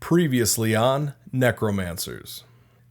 Previously on Necromancers.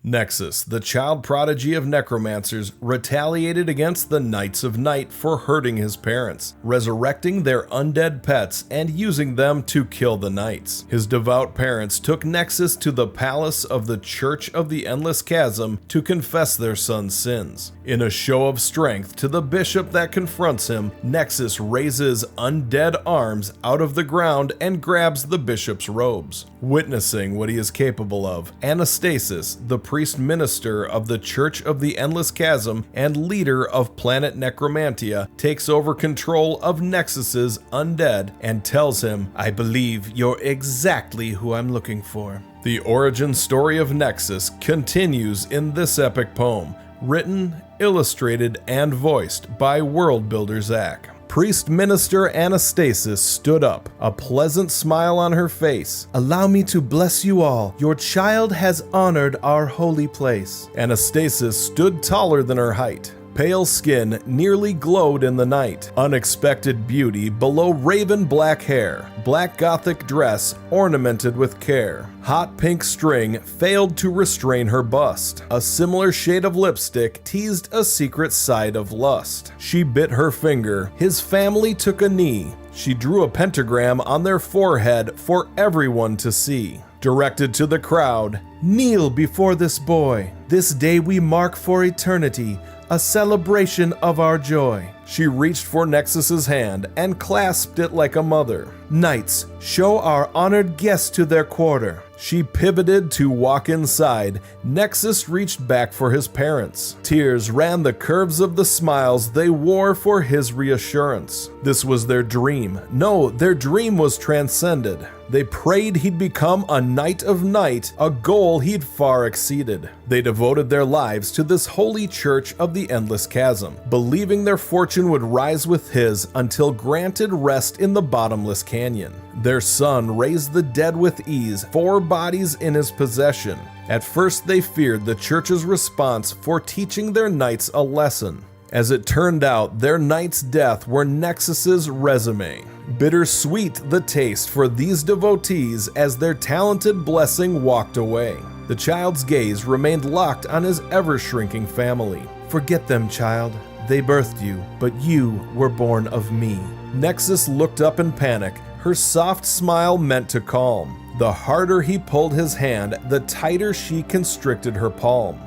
Nexus, the child prodigy of Necromancers, retaliated against the Knights of Night for hurting his parents, resurrecting their undead pets and using them to kill the Knights. His devout parents took Nexus to the palace of the Church of the Endless Chasm to confess their son's sins. In a show of strength to the bishop that confronts him, Nexus raises undead arms out of the ground and grabs the bishop's robes. Witnessing what he is capable of, Anastasis, the priest minister of the Church of the Endless Chasm and leader of planet Necromantia, takes over control of Nexus's undead and tells him, "I believe you're exactly who I'm looking for." The origin story of Nexus continues in this epic poem, written, illustrated, and voiced by world builder Zach. Priest Minister Anastasis stood up, a pleasant smile on her face. "Allow me to bless you all. Your child has honored our holy place." Anastasis stood taller than her height. Pale skin nearly glowed in the night. Unexpected beauty below raven black hair. Black gothic dress ornamented with care. Hot pink string failed to restrain her bust. A similar shade of lipstick teased a secret side of lust. She bit her finger. His family took a knee. She drew a pentagram on their forehead for everyone to see. Directed to the crowd, "Kneel before this boy. This day we mark for eternity, a celebration of our joy." She reached for Nexus's hand and clasped it like a mother. "Knights, show our honored guests to their quarter." She pivoted to walk inside. Nexus reached back for his parents. Tears ran the curves of the smiles they wore for his reassurance. This was their dream. No, their dream was transcended. They prayed he'd become a Knight of Night, a goal he'd far exceeded. They devoted their lives to this holy church of the Endless Chasm, believing their fortune would rise with his until granted rest in the bottomless canyon. Their son raised the dead with ease, 4 bodies in his possession. At first they feared the church's response for teaching their knights a lesson. As it turned out, their knight's death were Nexus's resume. Bittersweet the taste for these devotees as their talented blessing walked away. The child's gaze remained locked on his ever-shrinking family. "Forget them, child. They birthed you, but you were born of me." Nexus looked up in panic, her soft smile meant to calm. The harder he pulled his hand, the tighter she constricted her palm.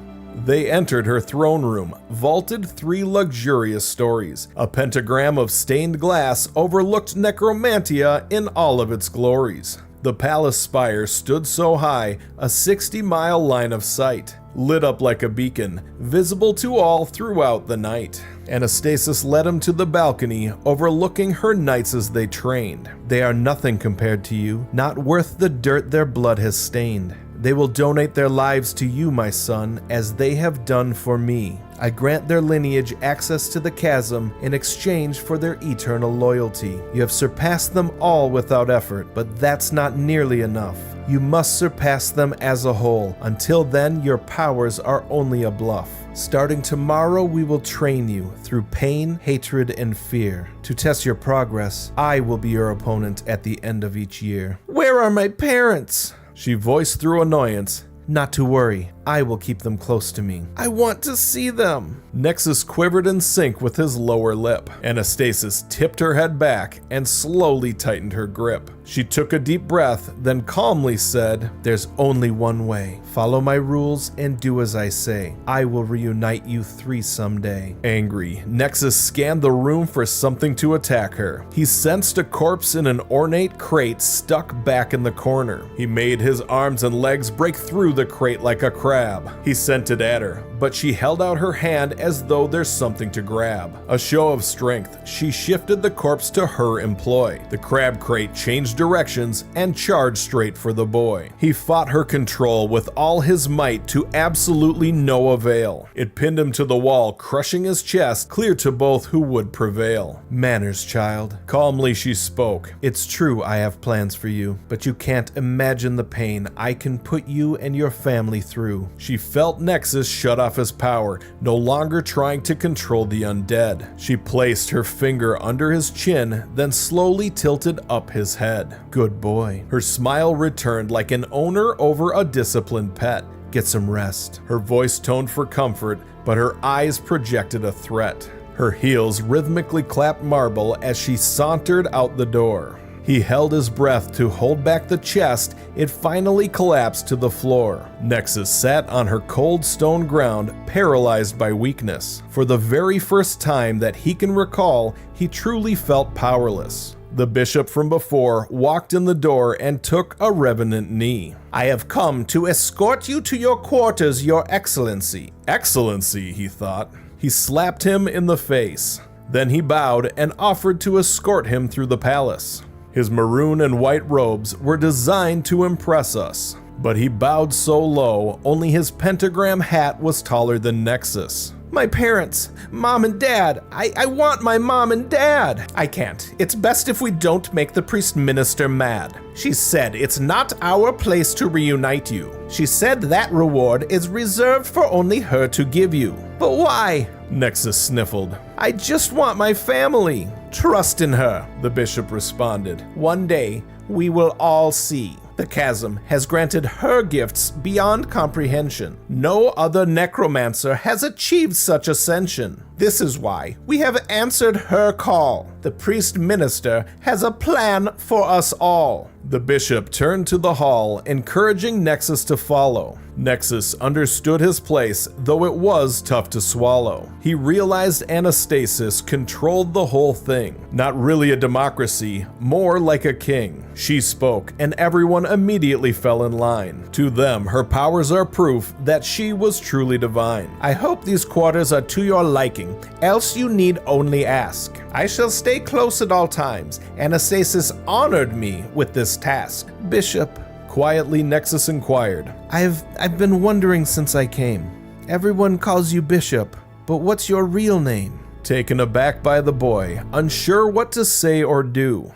They entered her throne room, vaulted 3 luxurious stories. A pentagram of stained glass overlooked Necromantia in all of its glories. The palace spire stood so high, a 60-mile line of sight, lit up like a beacon, visible to all throughout the night. Anastasis led him to the balcony, overlooking her knights as they trained. "They are nothing compared to you, not worth the dirt their blood has stained. They will donate their lives to you, my son, as they have done for me. I grant their lineage access to the chasm in exchange for their eternal loyalty. You have surpassed them all without effort, but that's not nearly enough. You must surpass them as a whole. Until then, your powers are only a bluff. Starting tomorrow, we will train you through pain, hatred, and fear. To test your progress, I will be your opponent at the end of each year." "Where are my parents?" she voiced through annoyance. "Not to worry, I will keep them close to me." "I want to see them." Nexus quivered in sync with his lower lip. Anastasis tipped her head back and slowly tightened her grip. She took a deep breath, then calmly said, "There's only one way. Follow my rules and do as I say. I will reunite you 3 someday." Angry, Nexus scanned the room for something to attack her. He sensed a corpse in an ornate crate stuck back in the corner. He made his arms and legs break through the crate like a crab. He sent it at her, but she held out her hand as though there's something to grab. A show of strength, she shifted the corpse to her employ. The crab crate changed directions and charged straight for the boy. He fought her control with all his might to absolutely no avail. It pinned him to the wall, crushing his chest, clear to both who would prevail. "Manners, child." Calmly she spoke. "It's true I have plans for you, but you can't imagine the pain I can put you and your family through. do. She felt Nexus shut off his power, no longer trying to control the undead. She placed her finger under his chin, then slowly tilted up his head. Good boy. Her smile returned like an owner over a disciplined pet. Get some rest. Her voice toned for comfort, but her eyes projected a threat. Her heels rhythmically clapped marble as she sauntered out the door. He held his breath to hold back the chest. It finally collapsed to the floor. Nexus sat on her cold stone ground, paralyzed by weakness. For the very first time that he can recall, he truly felt powerless. The bishop from before walked in the door and took a revenant knee. I have come to escort you to your quarters, your excellency. Excellency, he thought. He slapped him in the face. Then he bowed and offered to escort him through the palace. His maroon and white robes were designed to impress us, but he bowed so low, only his pentagram hat was taller than Nexus. My parents, mom and dad, I want my mom and dad. I can't. It's best if we don't make the priest minister mad. She said it's not our place to reunite you. She said that reward is reserved for only her to give you. But why? Nexus sniffled. I just want my family. Trust in her, the bishop responded. One day, we will all see. The chasm has granted her gifts beyond comprehension. No other necromancer has achieved such ascension. This is why we have answered her call. The priest minister has a plan for us all. The bishop turned to the hall, encouraging Nexus to follow. Nexus understood his place, though it was tough to swallow. He realized Anastasis controlled the whole thing. Not really a democracy, more like a king. She spoke, and everyone immediately fell in line. To them, her powers are proof that she was truly divine. I hope these quarters are to your liking, else you need only ask. I shall stay close at all times. Anastasis honored me with this task. Bishop, quietly Nexus inquired. I've been wondering since I came. Everyone calls you Bishop, but what's your real name? Taken aback by the boy, unsure what to say or do.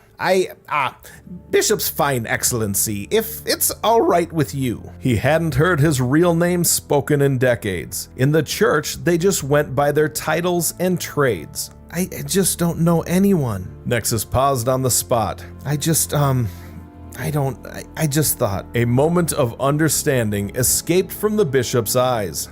Bishop's fine, excellency, if it's all right with you. He hadn't heard his real name spoken in decades. In the church, they just went by their titles and trades. I just don't know anyone. Nexus paused on the spot. I just thought. A moment of understanding escaped from the bishop's eyes.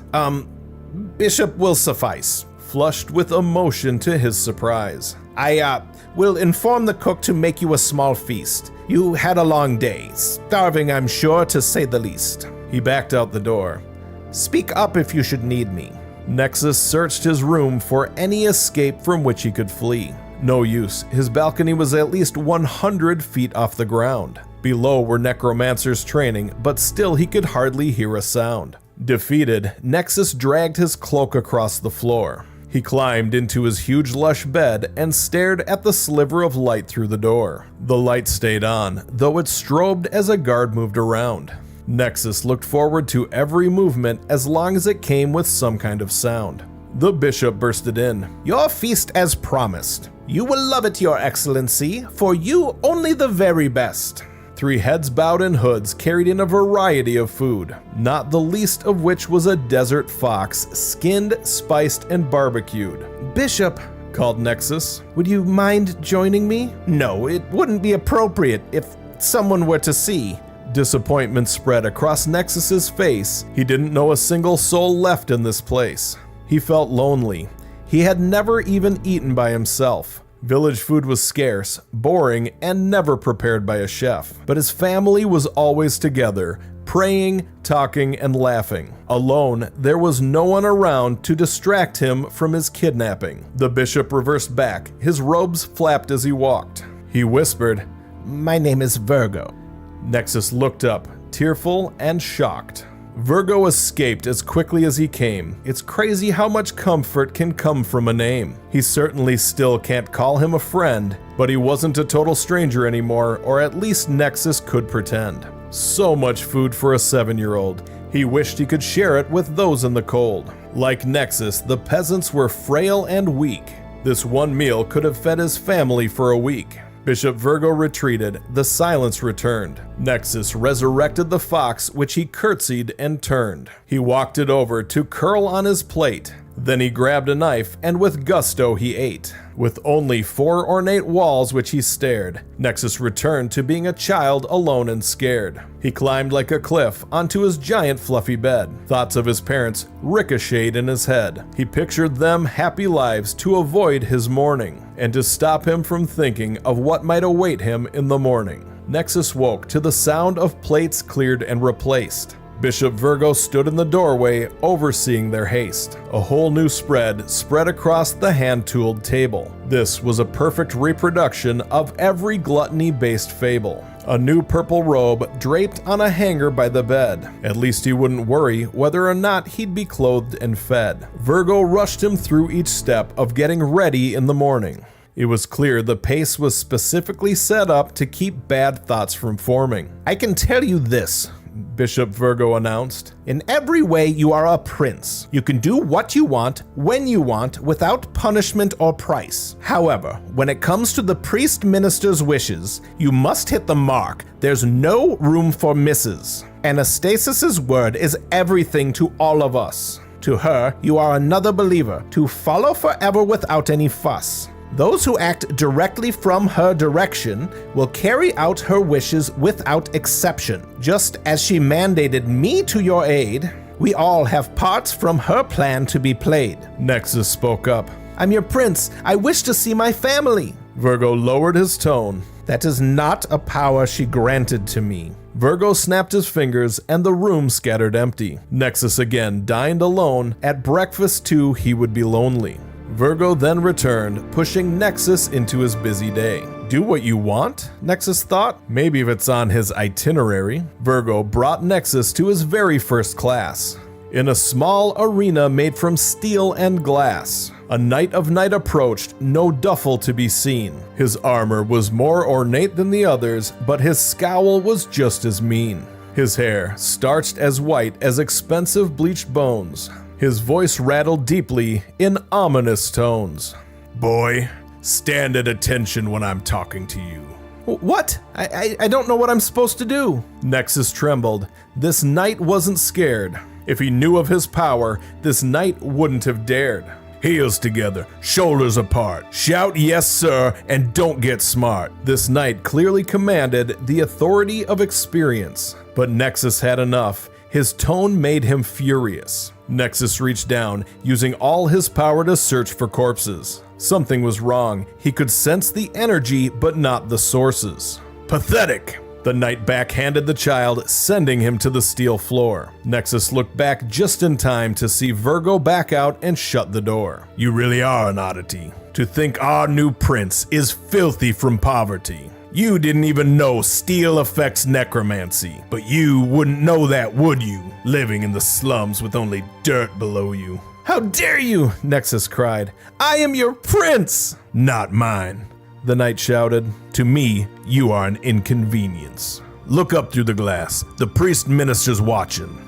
Bishop will suffice. Flushed with emotion to his surprise. I will inform the cook to make you a small feast. You had a long day. Starving, I'm sure, to say the least. He backed out the door. Speak up if you should need me. Nexus searched his room for any escape from which he could flee. No use. His balcony was at least 100 feet off the ground. Below were necromancers training, but still he could hardly hear a sound. Defeated, Nexus dragged his cloak across the floor. He climbed into his huge lush bed and stared at the sliver of light through the door. The light stayed on, though it strobed as a guard moved around. Nexus looked forward to every movement as long as it came with some kind of sound. The bishop bursted in. Your feast as promised. You will love it, your excellency, for you only the very best. 3 heads bowed and hoods carried in a variety of food, not the least of which was a desert fox, skinned, spiced, and barbecued. Bishop, called Nexus, would you mind joining me? No, it wouldn't be appropriate if someone were to see. Disappointment spread across Nexus's face. He didn't know a single soul left in this place. He felt lonely. He had never even eaten by himself. Village food was scarce, boring, and never prepared by a chef. But his family was always together, praying, talking, and laughing. Alone, there was no one around to distract him from his kidnapping. The bishop reversed back. His robes flapped as he walked. He whispered, "My name is Virgo." Nexus looked up, tearful and shocked. Virgo escaped as quickly as he came. It's crazy how much comfort can come from a name. He certainly still can't call him a friend, but he wasn't a total stranger anymore, or at least Nexus could pretend. So much food for a 7-year-old. He wished he could share it with those in the cold. Like Nexus, the peasants were frail and weak. This one meal could have fed his family for a week. Bishop Virgo retreated, the silence returned. Nexus resurrected the fox, which he curtsied and turned. He walked it over to curl on his plate. Then he grabbed a knife, and with gusto he ate. With only 4 ornate walls which he stared, Nexus returned to being a child alone and scared. He climbed like a cliff onto his giant fluffy bed. Thoughts of his parents ricocheted in his head. He pictured them happy lives to avoid his mourning, and to stop him from thinking of what might await him in the morning. Nexus woke to the sound of plates cleared and replaced. Bishop Virgo stood in the doorway, overseeing their haste. A whole new spread across the hand-tooled table. This was a perfect reproduction of every gluttony-based fable. A new purple robe draped on a hanger by the bed. At least he wouldn't worry whether or not he'd be clothed and fed. Virgo rushed him through each step of getting ready in the morning. It was clear the pace was specifically set up to keep bad thoughts from forming. "I can tell you this," Bishop Virgo announced. "In every way you are a prince. You can do what you want, when you want, without punishment or price. However, when it comes to the priest minister's wishes, you must hit the mark. There's no room for misses. Anastasis's word is everything to all of us. To her, you are another believer, to follow forever without any fuss. Those who act directly from her direction will carry out her wishes without exception. Just as she mandated me to your aid, we all have parts from her plan to be played." Nexus spoke up. "I'm your prince. I wish to see my family." Virgo lowered his tone. "That is not a power she granted to me." Virgo snapped his fingers and the room scattered empty. Nexus again dined alone. At breakfast too he would be lonely. Virgo then returned, pushing Nexus into his busy day. Do what you want? Nexus thought. Maybe if it's on his itinerary. Virgo brought Nexus to his very first class. In a small arena made from steel and glass, a knight of night approached, no duffel to be seen. His armor was more ornate than the others, but his scowl was just as mean. His hair, starched as white as expensive bleached bones. His voice rattled deeply in ominous tones. "Boy, stand at attention when I'm talking to you." "What? I don't know what I'm supposed to do." Nexus trembled. This knight wasn't scared. If he knew of his power, this knight wouldn't have dared. "Heels together, shoulders apart. Shout yes, sir, and don't get smart." This knight clearly commanded the authority of experience. But Nexus had enough. His tone made him furious. Nexus reached down, using all his power to search for corpses. Something was wrong. He could sense the energy, but not the sources. "Pathetic!" The knight backhanded the child, sending him to the steel floor. Nexus looked back just in time to see Virgo back out and shut the door. "You really are an oddity. To think our new prince is filthy from poverty. You didn't even know steel affects necromancy, but you wouldn't know that, would you? Living in the slums with only dirt below you." "How dare you!" Nexus cried. "I am your prince!" "Not mine," the knight shouted. "To me, you are an inconvenience. Look up through the glass. The priest minister's watching.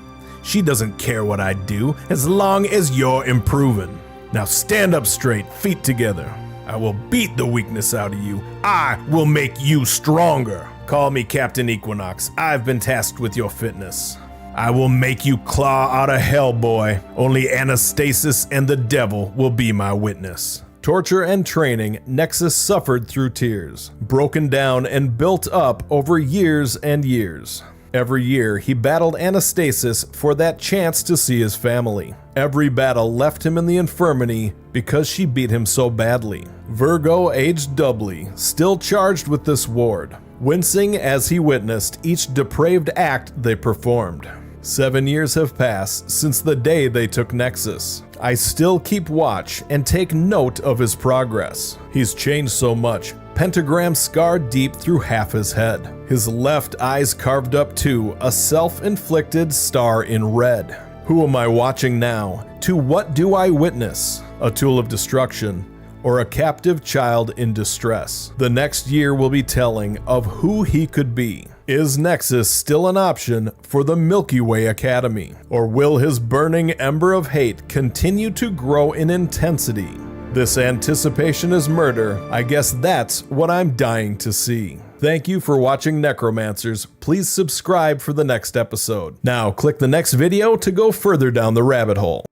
She doesn't care what I do as long as you're improving. Now stand up straight, feet together. I will beat the weakness out of you. I will make you stronger. Call me Captain Equinox. I've been tasked with your fitness. I will make you claw out of hell, boy. Only Anastasis and the devil will be my witness." Torture and training, Nexus suffered through tears, broken down and built up over years and years. Every year, he battled Anastasis for that chance to see his family. Every battle left him in the infirmity because she beat him so badly. Virgo aged doubly, still charged with this ward, wincing as he witnessed each depraved act they performed. 7 years have passed since the day they took Nexus. I still keep watch and take note of his progress. He's changed so much, pentagram scarred deep through half his head. His left eye's carved up too, a self-inflicted star in red. Who am I watching now? To what do I witness? A tool of destruction, or a captive child in distress? The next year will be telling of who he could be. Is Nexus still an option for the Milky Way Academy? Or will his burning ember of hate continue to grow in intensity? This anticipation is murder. I guess that's what I'm dying to see. Thank you for watching Necromancers. Please subscribe for the next episode. Now click the next video to go further down the rabbit hole.